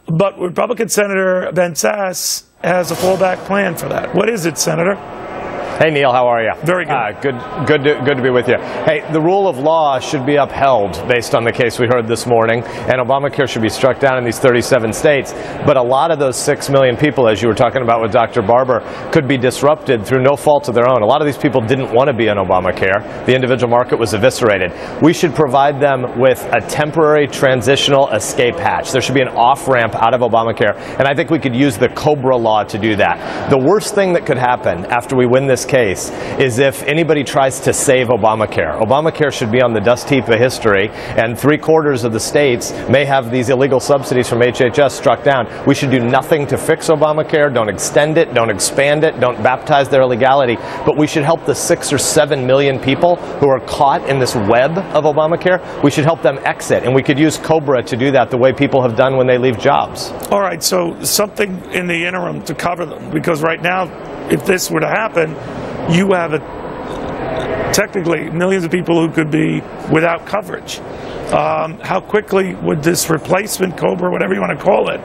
But Republican Senator Ben Sasse has a fallback plan for that. What is it, Senator? Hey, Neil, how are you? Very good. Good to be with you. Hey, the rule of law should be upheld based on the case we heard this morning, and Obamacare should be struck down in these 37 states. But a lot of those 6 million people, as you were talking about with Dr. Barber, could be disrupted through no fault of their own. A lot of these people didn't want to be on Obamacare. The individual market was eviscerated. We should provide them with a temporary transitional escape hatch. There should be an off-ramp out of Obamacare, and I think we could use the COBRA law to do that. The worst thing that could happen after we win this case is if anybody tries to save Obamacare. Obamacare should be on the dust heap of history, and 3/4 of the states may have these illegal subsidies from HHS struck down. We should do nothing to fix Obamacare. Don't extend it, don't expand it, don't baptize their illegality, but we should help the 6 or 7 million people who are caught in this web of Obamacare. We should help them exit, and we could use COBRA to do that the way people have done when they leave jobs. All right, so something in the interim to cover them, because right now, if this were to happen, you have technically millions of people who could be without coverage. How quickly would this replacement, COBRA, whatever you want to call it,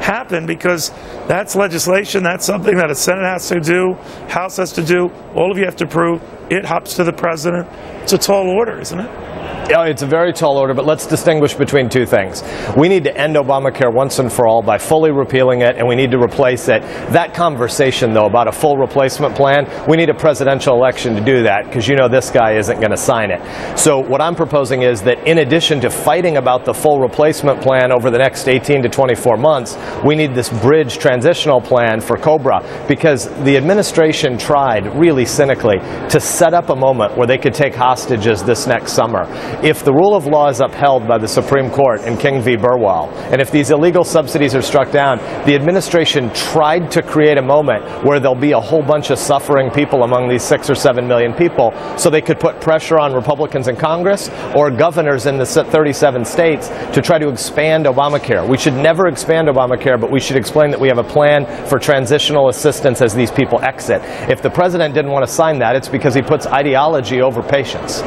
happen? Because that's legislation, that's something that a Senate has to do, House has to do, all of you have to approve, it hops to the president. It's a tall order, isn't it? Yeah, it's a very tall order, but let's distinguish between two things. We need to end Obamacare once and for all by fully repealing it, and we need to replace it. That conversation, though, about a full replacement plan, we need a presidential election to do that, because you know this guy isn't going to sign it. So what I'm proposing is that in addition to fighting about the full replacement plan over the next 18 to 24 months, we need this bridge transitional plan for COBRA, because the administration tried, really cynically, to set up a moment where they could take hostages this next summer. If the rule of law is upheld by the Supreme Court in King v. Burwell, and if these illegal subsidies are struck down, the administration tried to create a moment where there'll be a whole bunch of suffering people among these 6 or 7 million people, so they could put pressure on Republicans in Congress or governors in the 37 states to try to expand Obamacare. We should never expand Obamacare, but we should explain that we have a plan for transitional assistance as these people exit. If the president didn't want to sign that, it's because he puts ideology over patience.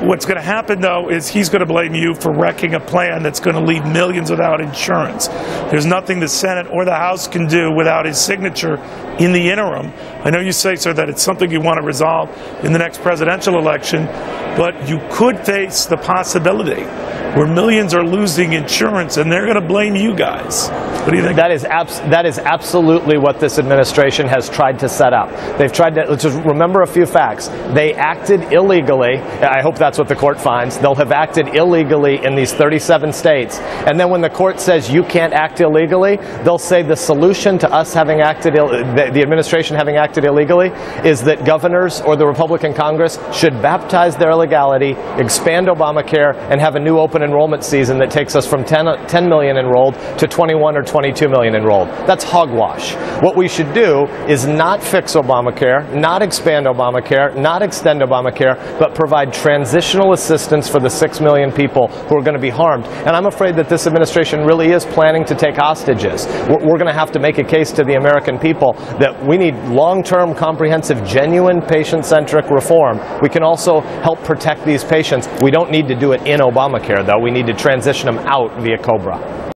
What's going to happen, though, is he's going to blame you for wrecking a plan that's going to leave millions without insurance. There's nothing the Senate or the House can do without his signature in the interim. I know you say, sir, that it's something you want to resolve in the next presidential election, but you could face the possibility where millions are losing insurance and they're going to blame you guys. What do you think? That is absolutely what this administration has tried to set up. They've tried to, let's just remember a few facts. They acted illegally. I hope that's what the court finds. They'll have acted illegally in these 37 states. And then when the court says you can't act illegally, they'll say the solution to us having acted, the administration having acted illegally, is that governors or the Republican Congress should baptize their illegality, expand Obamacare, and have a new open enrollment season that takes us from 10 million enrolled to 21 or 22 million enrolled. That's hogwash. What we should do is not fix Obamacare, not expand Obamacare, not extend Obamacare, but provide transitional assistance for the 6 million people who are going to be harmed. And I'm afraid that this administration really is planning to take hostages. We're going to have to make a case to the American people that we need long-term, comprehensive, genuine, patient-centric reform. We can also help protect these patients. We don't need to do it in Obamacare, though. We need to transition them out via COBRA.